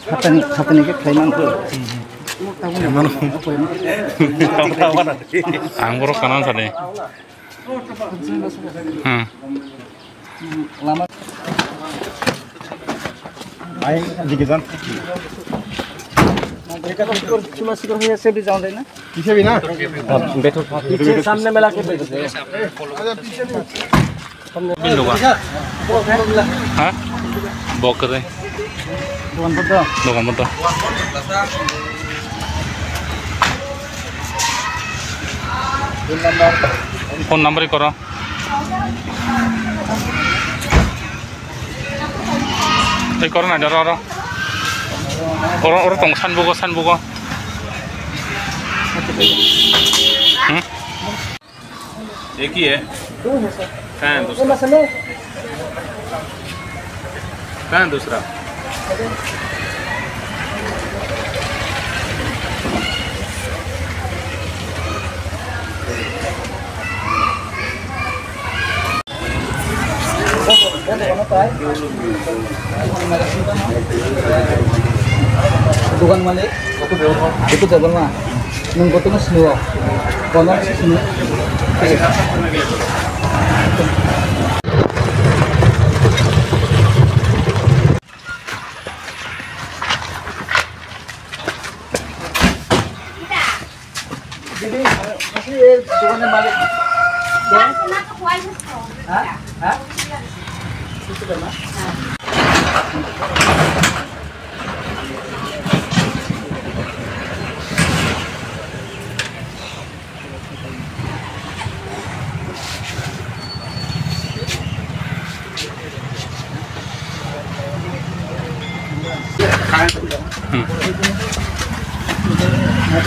Hatani ke kaiman ko. Anggur kanan sana. Lama. Ayo dikitan. Mereka तो cuma sekarang से भी जाऊँ देना पीछे भी ना बैठो पीछे सामने मिला के बैठो Bin loga. Hah? Bawa ke deh. Dokan betul. Phone number karo. Karo na jaro. Orang tong san buko. एक ही है फैन दूसरा फैन दूसरा दुकान वाले itu jalan mah nunggu tuh mas dua konon sih sini jadi masih dukungan balik ya hah itu sudah mas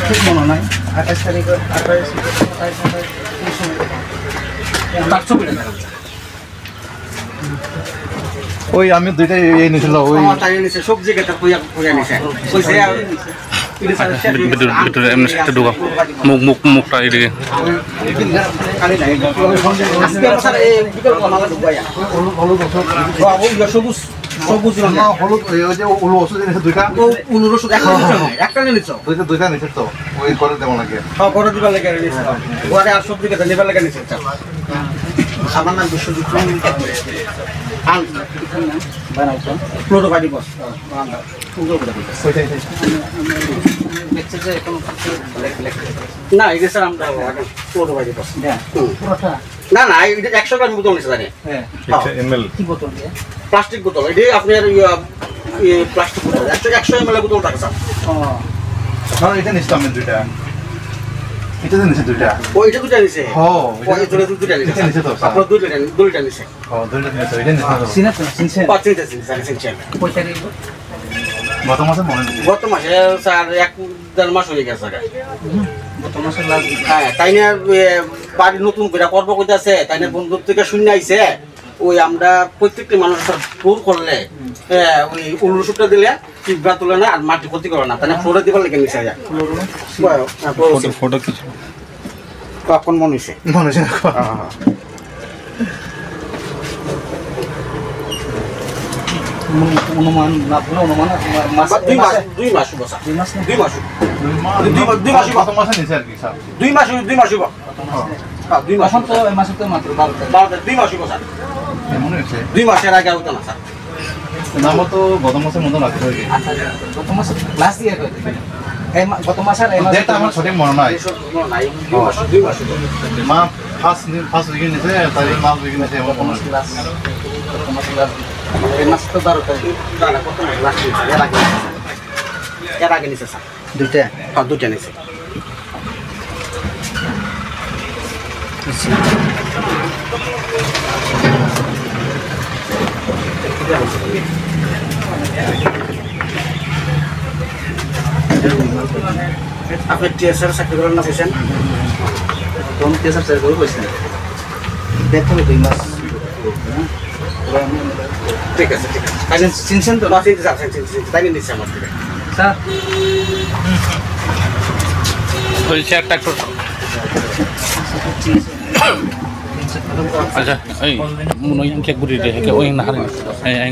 ঠিক মনে নাই 28 তারিখে 28 ওই আমি দুইটা এই নিছিল ওই তাই নিছে সবজি কেটে কইয়া নিছে কইছে betul emang itu dua muk tadi deh kali নাই আজকে আমার এই বিকল্প মালা ঢুকায়া হলুদ সবুজ সবুজ না হলুদ ওই যে উলো ওষুধ এনেছে দুইটা উলো ওষুধ একটা নিছো দুইটা নিছে তো ওই করে দেব লাগে হ্যাঁ করে দিবা লাগে নিছে ওরে আর সবজি কেটে নিবা লাগে নিছে আমার নাম বিশ্বজিৎ আল বানাইছো ফ্লোর বাড়ি বস না এই স্যার আমরা ফ্লোর বাড়ি বস না না এটা 100 গ্রাম বোতল নিছে জানি হ্যাঁ 100 ml কি বোতল প্লাস্টিক বোতল এটা আপনার প্লাস্টিক বোতল 100 ml বোতল রাখা স্যার না এটা নিছে আমি দুইটা এটা তো নিছে দুইটা ওইটা দুইটা নিছে হ্যাঁ ওই দুইটা নিছে তো আপনার দুইটা নিছে হ্যাঁ দুইটা নিছে এটা নিছে সিনা সিনছে পাঁচটা সিনছে কয়টা নিব গত মাসে মনে নেই গত মাসে স্যার 1.5 মাস হয়ে গেছে গত মাসে লাস্ট হ্যাঁ তাই না বাড়ি নতুন করে করব কইতাছে তাই না বন্ধুর থেকে শুনে আইছে ওই আমরা প্রত্যেকটি মানুষের ফ্লোর করলে ওই উল্লুসুটা দিলে টিপবা তুলে না আর মাটি ক্ষতি করে না তাই না ফ্লোরে দিবার লাগে নিছে যা ফটো কিছু কখন মনে হইছে অনুমান না পুরো অনুমান মাস 2 মাস বসা 2 মাস কত মাসে নিছে আর কি স্যার 2 মাস হ্যাঁ 2 মাস তো এই মাসে তো মাত্র 12 2 মাস বসা মনে হচ্ছে 2 মাসের আগে হতো না স্যার নাম তো গত মাসের মতো লাগছে গত মাস লাস্ট ইয়ার এই গত মাসের এই মাসে ডেটা আমার সঠিক মনে নাই 2 মাস মা ফার্স্ট উইকে নিছে তারিখ মাস উইকে নিছে আমার কোন ক্লাস গত মাসে লাস্ট এই মাস তো 12 তারিখ না কত লাস্ট এর আগে নিছে স্যার দুইটা হ্যাঁ দুইটা নিছে আপনি টিএসআর চাকরি করেন না বলছেন কোন টিএসআর চাকরি করে বলছেন দেখুন 2 মাস ঠিক আছে তাই চিনছেন তো না চিনতে চাচ্ছেন তাই নিচ্ছে আমার থেকে স্যার ওই চেয়ারটা একটু aja ai muno yang kek buri deh kek oing nahar ai ai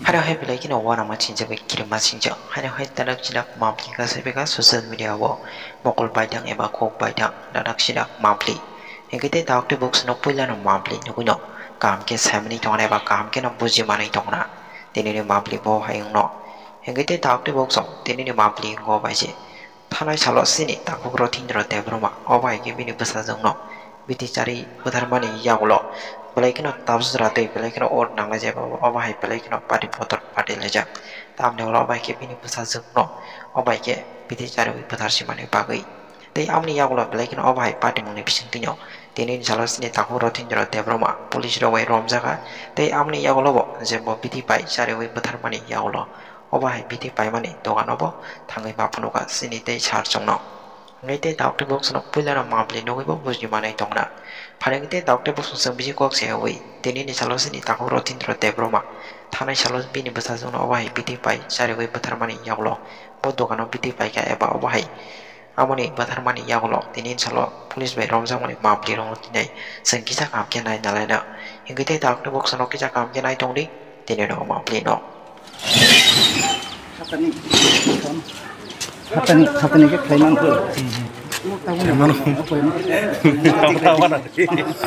hara hai belai kino wana ma chinja be kiri ma chinja hara hai tadak chidak mapli ka sebeka social media wo mokol baidang eba khok baidang dadak chidak mapli engite doctor books no puila no mapli no kuno kam ke samni tongna eba kam ke no buji mani tongna tini ni mapli bo hai no engite doctor books tini ni mapli go baije thanai salo sini takukro thindro debroma obai ke bini basa jongno biti cari putar mani yagulo belai kino tabs rate belai kino or nangla je obai belai kino pati fotor pati leja tamne obai ke bini basa jongno obai ke biti cari putar simani bagai tei amni yagulo belai kino obai pati muni bisintinyo tini salo sini takukro thindro debroma police ro wai rom jaga tei amni yagulo bo je bo biti pai cari putar mani yagulo obai biti pai mani dogan obo thangai mapunuka sini tei char jongno ngite doctor box no puila no mapli no go buji manai tongna pharengite doctor box sang biji kok se hoi tini ni salo sini takuro tindro debroma thanai salo bini basa jongno obai biti pai chari goi bathar mani yaglo bo dogano biti pai ka eba obai amoni bathar mani yaglo tini salo police bai romjang mani mapli rong tinai sang kisa kam ke nai nalaina ngite doctor box no kisa kam ke nai tongdi tini no mapli no Hatani ke kaiman ko.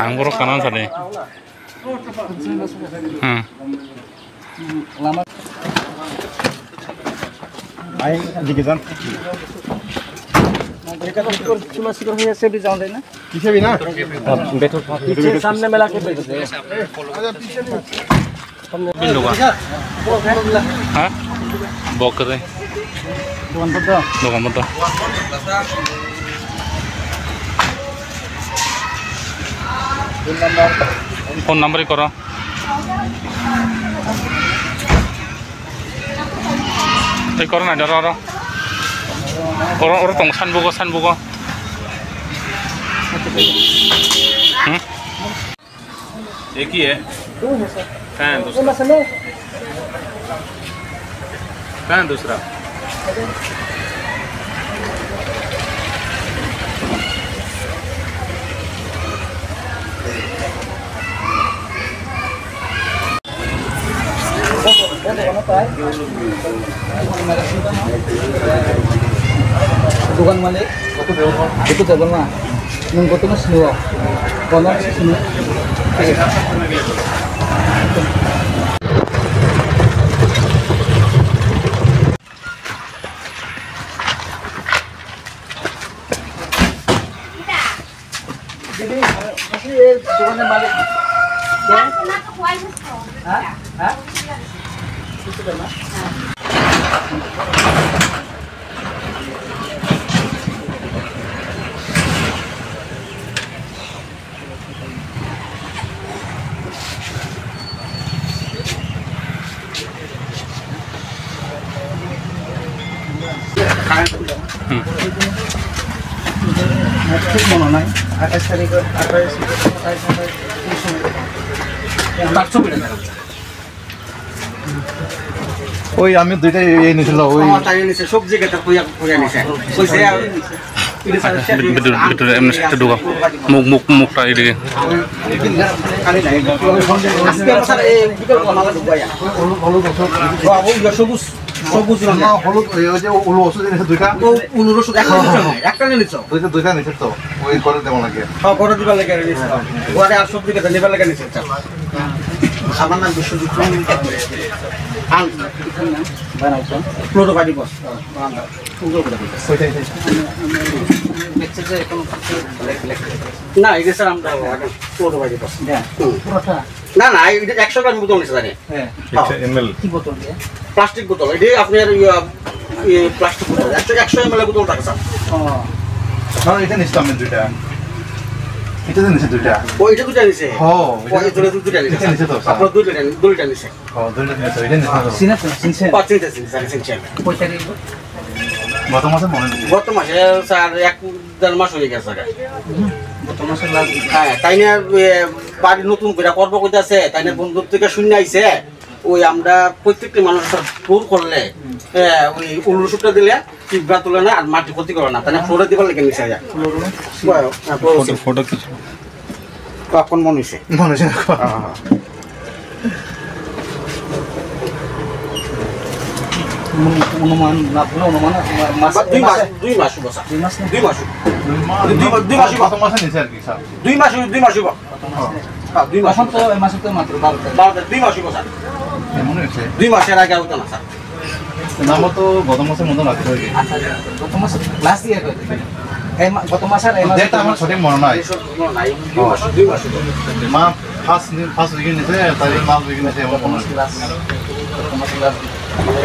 anggur kanan sana Lama. Aing dikitan. mereka तो cuma सिर्फ ये से भी जान देना पीछे भी ना बैठो पीछे सामने मिला के बैठो पीछे bin loga ha bok re dogan mata phone number karo ei karo na daro orang tong sanbugo एक ही है फैन दूसरा दुकान मालिक itu jalan mah nunggu tuh sini loh konon sini jadi masih dukungan balik ya hah itu kan mas Mana naik? Atas tadi ke atas sampai yang bakso bila tak? ওই আমি দুইটা এই নিছিল ওই তাই নিছে সবজি কেটে পুয়া নিছে কইছে betul emang satu dua muk tadi deh খালি নাই আজকে আমার এই বিকেল মালা দুবাইয়া হলুদ বাবু সবুজ সবুজ না হলুদ ওই যে ওলো ওষুধ এনেছে দুইটা উনুর ওষুধ একটা নিছো দুইটা নিছে তো ওই করে দেব লাগে হ্যাঁ করে দিবা লাগে নিছে ওরে আর সবজি কেটে নিবা লাগে নিছে আমার নাম বিশ্বজিৎ আন বানাইছো ফ্লোর বাড়ি বস সুন্দর করে দিতে ওইটাই মেসেজে কোন না এই যে স্যার আমরা ফ্লোর বাড়ি বস পুরোটা না না এটা 100 গ্রাম বোতল নিছে জানেন হ্যাঁ 100 ml কি বোতল দিয়ে প্লাস্টিক বোতল এটা আপনার প্লাস্টিক বোতল 100 ml বোতল টাকা স্যার না এটা নিছিলাম আমি দুইটা এটা নিছে দুইটা ওইটা দুটো নিছে হ্যাঁ ওই দুটো নিছে এটা নিছে তো আপনার দুটো নিছে হ্যাঁ দুইটা নিছে এটা নিছে সিনা সিনসে পাঁচটা নিছে কয়টা দিব গত মাসে মনে নেই গত মাসে স্যার 1-1.5 মাস হয়ে গেছে গত মাসের লাস্ট হ্যাঁ তাই না বাড়ি নতুন করে করব কইতাছে তাই না বন্ধুর থেকে শূন্য আইছে ওই আমরা প্রত্যেকটি মানুষের ফ্লোর করলে ওই উলুসুটা দিলে টিপরা তুলে না আর মাটি ক্ষতি করে না তাই না ফ্লোরে দিবার লেগে নিছে फोटो खींचो কোন মন হইছে মনে হচ্ছে না অনুমান না অনুমান মাস 2 মাস 2 মাস বসা 2 মাস না 2 মাস 2 মাস কত মাসে নিছে আর কি স্যার 2 মাস 2 মাস এখন তো এই মাসে তো মাত্র 2 মাস বসা মনে হচ্ছে 2 মাসের আগে হতো না স্যার নাম তো গত মাসের মতো লাগছে আর কি আচ্ছা গত মাস লাস্ট ইয়ার এই গত মাসের এই মাসে ডেটা আমার সঠিক মনে নাই নাই 2 মাস 2 মাস মা ফার্স্ট উইকে নিছে তারিখ মাস উইকে নিছে আমার মনে হয়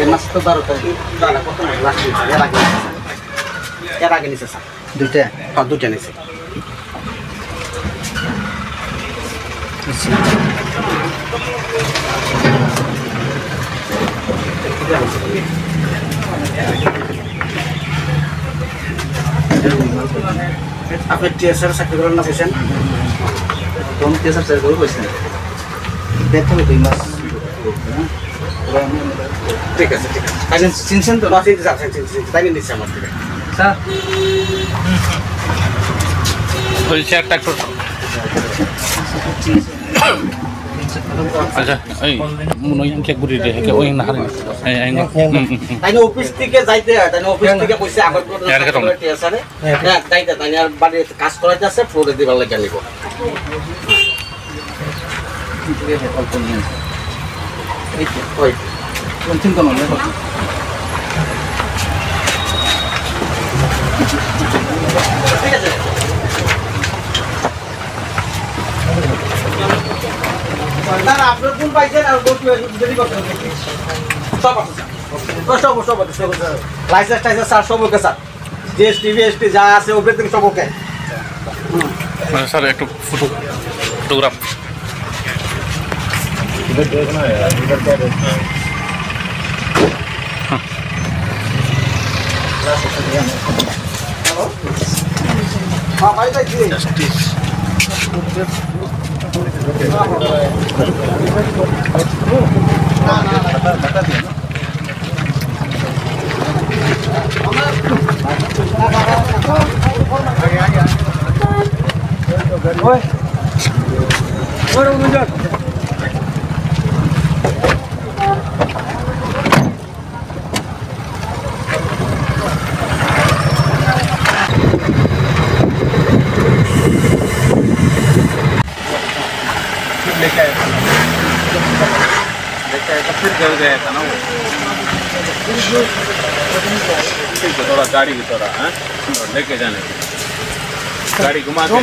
এই মাস তো 12 তারিখ না না কত মাস লাস্ট এর আগে নিছে স্যার দুইটা হ্যাঁ দুটো নিছে আপনি টিএসআর চাকরি করেন না পেয়েছেন কোন কেসের স্যার করে কইছেন দেখো 2 মাস ঠিক আছে তাই চিনছেন তো বাসে যাচ্ছেন তাই নিচ্ছে আমার থেকে স্যার ওই চেয়ারটা একটু আচ্ছা এই মনে হয় কেক গুড়ি রে ওই না হারে তাই অফিস থেকে যাইতে হয় তাই অফিস থেকে পয়সা আগত করে টিএসআর হ্যাঁ যাইতে তাই আর বাড়িতে কাজ করাইতে আছে ফ্লোরে দিবার লাগে নিব এই তো ওই কোন চিন্তা নয় ঠিক আছে না না আপনার কোন পাইছেন আর কোন দেরি করতে সব আছে সব লাইসেন্স টাইসেন্স স্যার সব ওকে স্যার জিএসটি বিএসটি যা আছে এভরিথিং সব ওকে স্যার একটু ফটোগ্রাফ হ্যাঁ ভাই যাইছি थोड़ा गाड़ी की थोड़ा हाँ लेके जाने गाड़ी घुमा के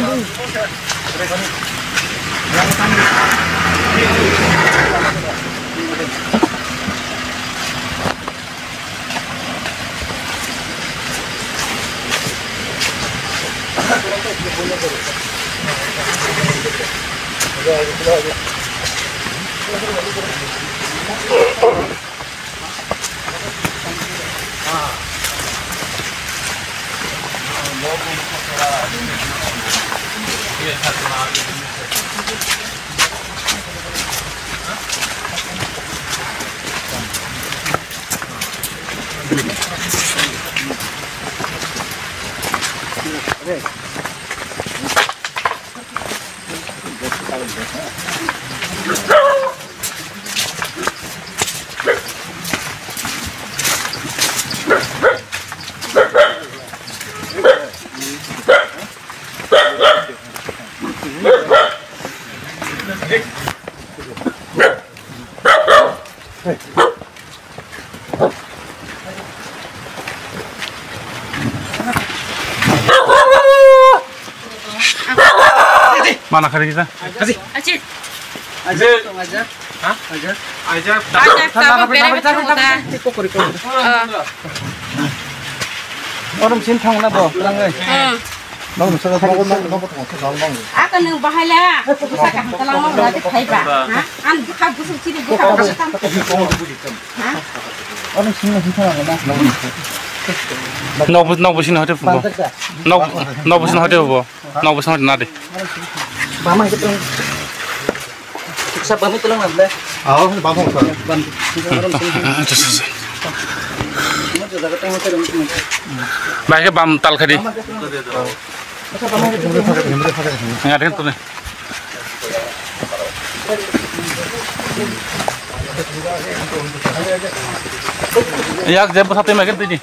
Mana kali kita? Acid. Ajar. Hah? Ajar. Ajar tahu beri betul dah. Orang sini thang na bo, lang ơi. Nó mình sẽ không có Akan yang bahaya. Bisa kah kalau mau berarti thaiba. An bukan busuk sini bukan busuk tam. orang sini masih thang na. Nau busin hote fubo. Nau busin hote fubo. Nau busin hote nade. Mama itu lang. Sa bami itu lang na. आओ बाबू sir Ban. Orang sini. Mo jaga tang hote rum. Baik bam tal kadi. Acha bami itu. Ngadeng tu ni. ইয়াক যে বসাতে মাকে দিদি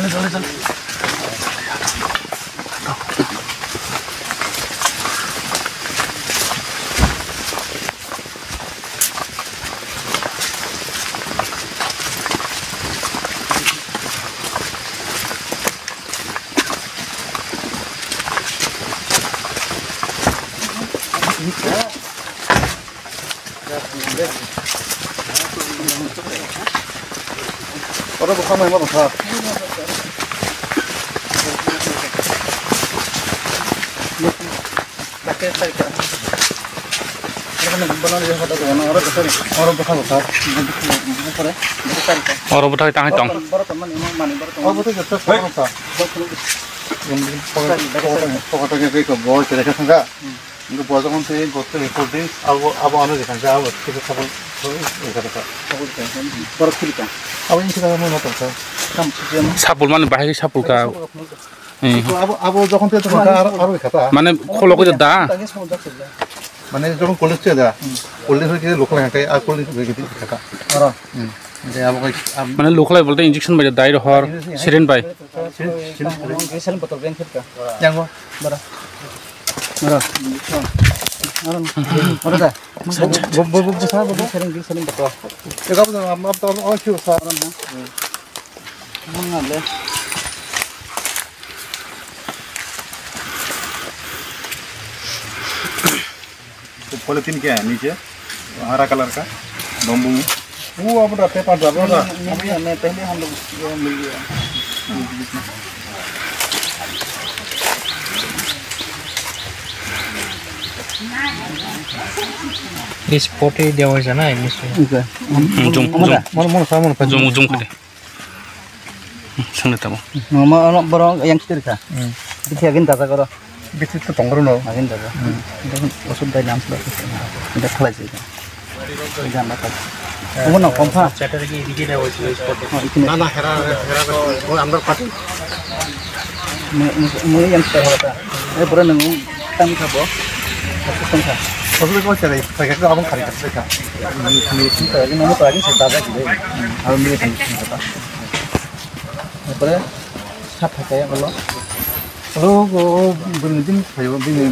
চলে Orang bersama yang mana? Pakai tarik. Kalau nak benar dia kata orang orang besar, orang besar besar. Boleh, boleh tarik. Orang betul tangan tong. Baru teman imam mana baru teman. Oh betul betul. Orang besar. Yang pokoknya kayak kebol, cerita kan? Itu buat orang tu gotu recording, abu anu dekan, abu kita sabun, itu kata. Baru kita. Abu ini kita mau nonton sah. Kamu sejam. সাপুল মানে বাহিরে সাপুল কা abu যখন তুই তোমার আরো কথা মানে খোলো করে দা Tanya semua dah sudah. মানে যখন কলেজ তে দা কলেজ থেকে লোক লাগে আর কলেজ থেকে কথা Orang. যে আবু মানে লোকলাই বলতে ইনজেকশন বাইরে দাই হর সিরিন বাই Geser botol bank kita. yang gua Bara. Bara. Orang. Orang dah. bobo besar bobo Sering botol. ya kamu tuh ab tuh oh sih besar Mana le? Polythene क्या है नीचे हरा कलर का बम्बू में वो अब रहते पाँच ना मैं पहले हम लोग मिल गया. Di spotnya dia awal sana ini sih. Iya. Zoom mana sama zoom zoom করে শুনে তাবো Mama orang borong yang setir kah? Bisa agin tata karo. begitu itu tongkron loh Agin tata. Itu usut dari nam sudah. Udah kelas itu. Jangan makan. Kamu nak kompa? Chatter lagi di dia awal sih spotnya. ना ना हेरा वो अंदर पास Mulai yang setir kata. Pura nunggu kami kabo. Aku sangka. उसमें कौन चले packet का अपन खरीद सकते हैं Kita lagi nunggu lagi saya tata gitu. Kalau milih kata. Pura siapa kayak kalau? Kalau gua berdin kayak berdin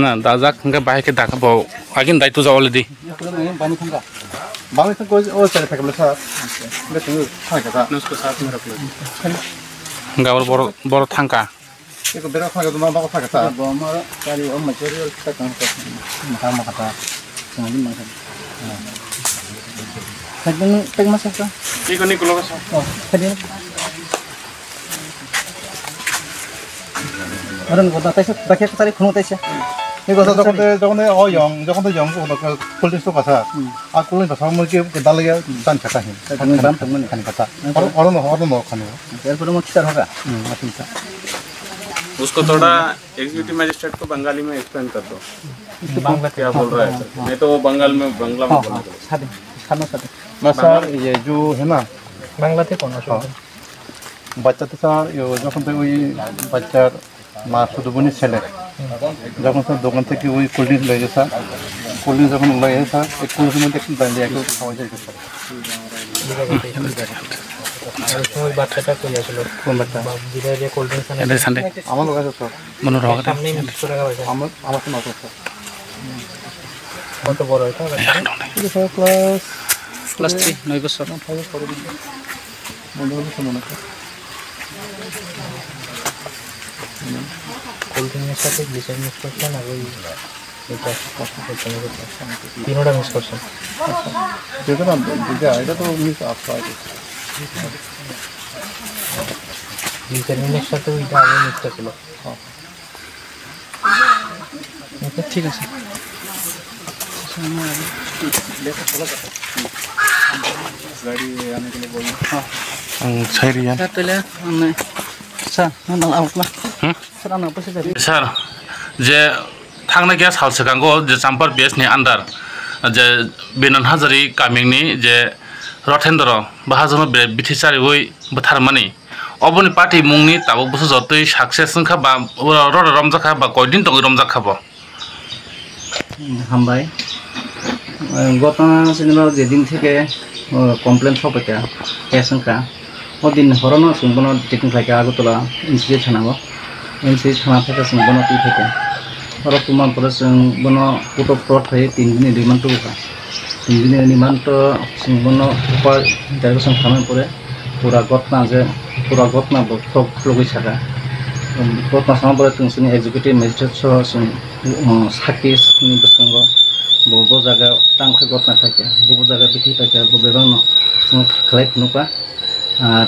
না দাজাক হঙ্গে বাইকে ডাকা বাও আগিন দায়িত্ব যাওয়ালে দি Ya kalau nunggu bani tangga. बाकी तो कोई और चले पैकेट लेसा लेकिन खाने का था उसको साथ में रख लो গাওয়ার বড় বড় থাঙ্কা एक बेरा खाने का तो मामा खाने का था Bawa kali om material kita kan sama kata sengaja makan. Tag masak ka? ठीक है निकलो बस Oh, tadi. Orang kota tayo bakit ka tali kuno tayo. 이거 저번에 저번에 영국 그 콜린스 가서 아 콜린스 사람을 이렇게 달라게 단 작가님 Tangan bam temen 가는 거다 얼른 가는 거 Biar perlu mau kita hoga. 맞습니다 उसको थोड़ा executive magistrate को बंगाली में explain कर दो क्या बोल रहा है सर मैं तो वो बंगाल में बोल रहा हूँ Sabi, sama sabi. मसा ये जो है ना Bangla te kono so. बच्चा तो सा यो যখন তো ওই বাচ্চার মা শুধু বনি ছেলে যখন তো দোকান থেকে ওই কোল্ড ড্রিঙ্কস লয়ে গেছে কোল্ড ড্রিঙ্কস যখন লয়ে গেছে এক কোল্ড মধ্যে একটু দাঁড়িয়ে একটু খাওয়া যায় আর সময় বাচ্চাটা কই আসলো কোন বাচ্চা বিরারে কোল্ড ড্রিঙ্কস আনে এটা সানডে আমার লোক আছে তো মনে রওয়া সামনে মিক্স করে খাওয়া যায় আমার তো মাত্র আছে কত বড় এটা এটা সব ক্লাস Kelas 3, 9 besar. বন্ধু বন্ধু মনে আছে কোল্ড ড্রিঙ্কের সাথে গ্লিসারিন মিক্স করছেন আর ওই এটা তিনোটা মিক্স করছেন দেখলাম এটা তো মিস আপনার গ্লিসারিনের সাথে ওইটা আগে মিক্সটা ছিল ঠিক আছে Sairian. Sir, je thangna gas hal sekango je sampar base ni andar je Benon Hazari coming ni je Rothendro bahajono bitisari oi butharmani oboni party mungni tabuk busu jotoi success kha ba ror romjakha ba koidin tong romjakha bo হামবাই গত দিনের যেদিন থেকে complain সবাইটা পেশেন্টরা ওদিন হরনো সুন্দর taking থাকে Agartala NCC থানাবো NCC থানা থেকে সুন্দর টি থাকে হর তোমার পরে সুন্দর পুটো ফ্রড হয়ে 3 দিনের রিমান্ড উঠা 3 দিনের রিমান্ড সুন্দর উপর ইন্টারভিউশন খানার পরে পুরা ঘটনা সব লগই থাকা ঘটনা সামনে পরে তুমি এক্সিকিউটিভ ম্যাজিস্ট্রেট সহ সাক্ষী প্রসঙ্গ বহু জায়গায় টাংখে ঘটনা থাকে বহু জায়গায় বিক্রি থাকে বেবাং খেলাই ফুনুকা আর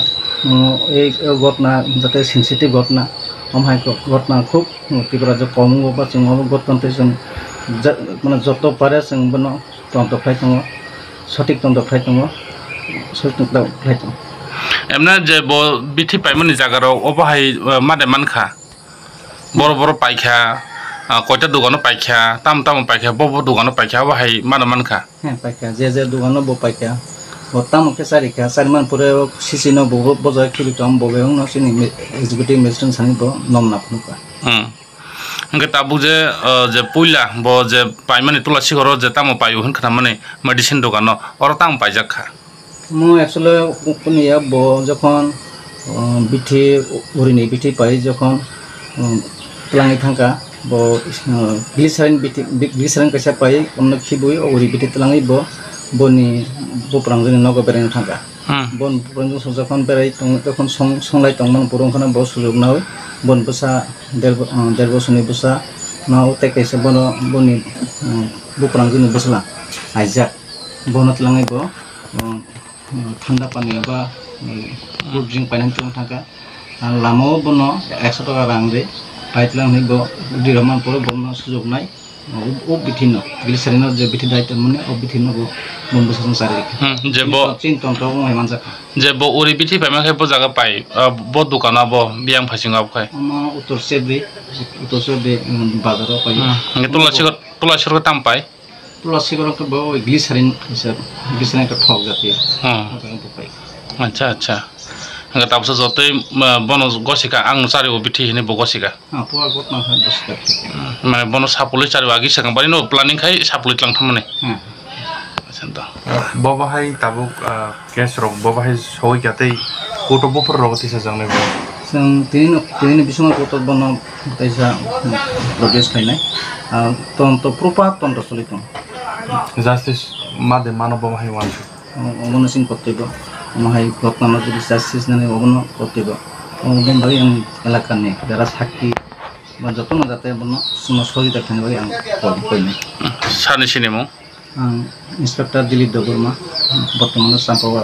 এই ঘটনা যাতে সেন্সিটিভ ঘটনা আমায় ঘটনা খুব তীব্র যে কম বা जों ঘটনাতে जों মানে যত পারে जों বন তন্ত্র ফ্লাই দङ সঠিক তন্ত্র ফ্লাই দङ সঠিক ফ্লাই দङ এমনা যে বিথি পাইমনি জাগার অবহাই মাদে মানখা বড় পাইখা কয়টা দোকানো পাইখা তাম পাইখা বড় দোকানো পাইখা অবহাই মাদে মানখা হ্যাঁ পাইখা যে দোকানো ব পাইখা বতাম কে সারিখা সারিমান পরে সিসিনো বহু বজায় খিলিতম ববেং নসিনি এক্সিকিউটিভ ম্যাজিস্ট্রেট সানিব নমনা ফুনুকা Angke tabu je puila bo je paimani tulasi goro je tamo payu hun khana mane medicine dogano or tam paijak kha mo actually upniya bo যখন বিঠি পাই যখন প্লাঙ্গি থাকা bo গ্লিসারিন কাছে পাই অন্য খিবুই ওরি বিঠি প্লাঙ্গি বনি বপ্রাংজনি নগ বেরেন থাকা বন প্রঞ্জন যখন বেরাই তখন সংলাই তংমান পুরংখানা ব সুযোগ না বন বসা দেড় বছরনি বসা নাও তেকেছে বনি বপ্রাংজনি বসলা আইজা বনত লাঙাই ব ঠান্ডা পানি বা কোল্ড ড্রিঙ্ক পাইনান থাকা আর লামাও বন 100 টাকা রাং রে পাইতলাং হইব দিরমান পরে বন সুযোগ নাই ও বিঠিন গ্লিসারিন যে বিঠি দায়িত্ব মানে ও বিঠিন বন বসা সারি je bo চিন তন্ত্র হেমানজা je bo uri bithi paima khe bo jaga pai bo dukana bo biang phasing ab khai ama uttor sebri bazaro pai nge tulasi ro tam pai tulasi gor ke bo glycerine ka thok jati acha nge tapsa jotoi bono gosika ang sari o bithi hine bo gosika puar gotna ha gosika mane bono sapuli sari agi sakang bari no planning khai sapuli tlang thamane Bobahai tabuk kes rok bobahai soi katei koto bopor rogoti sa jangne bo जों tin bisong koto bono taisa progress khainai tonto proper tonto soliton justice made mano bobahai wanchu omonosin kottibo mahai gotna jodi justice nane omono kottibo omon bari ang elakani jara sakki ba jotono jate bono suno sorita khani bari ang koinai sani sinemo Inspektor Dilip Dogurma, Bottoman Sampawa,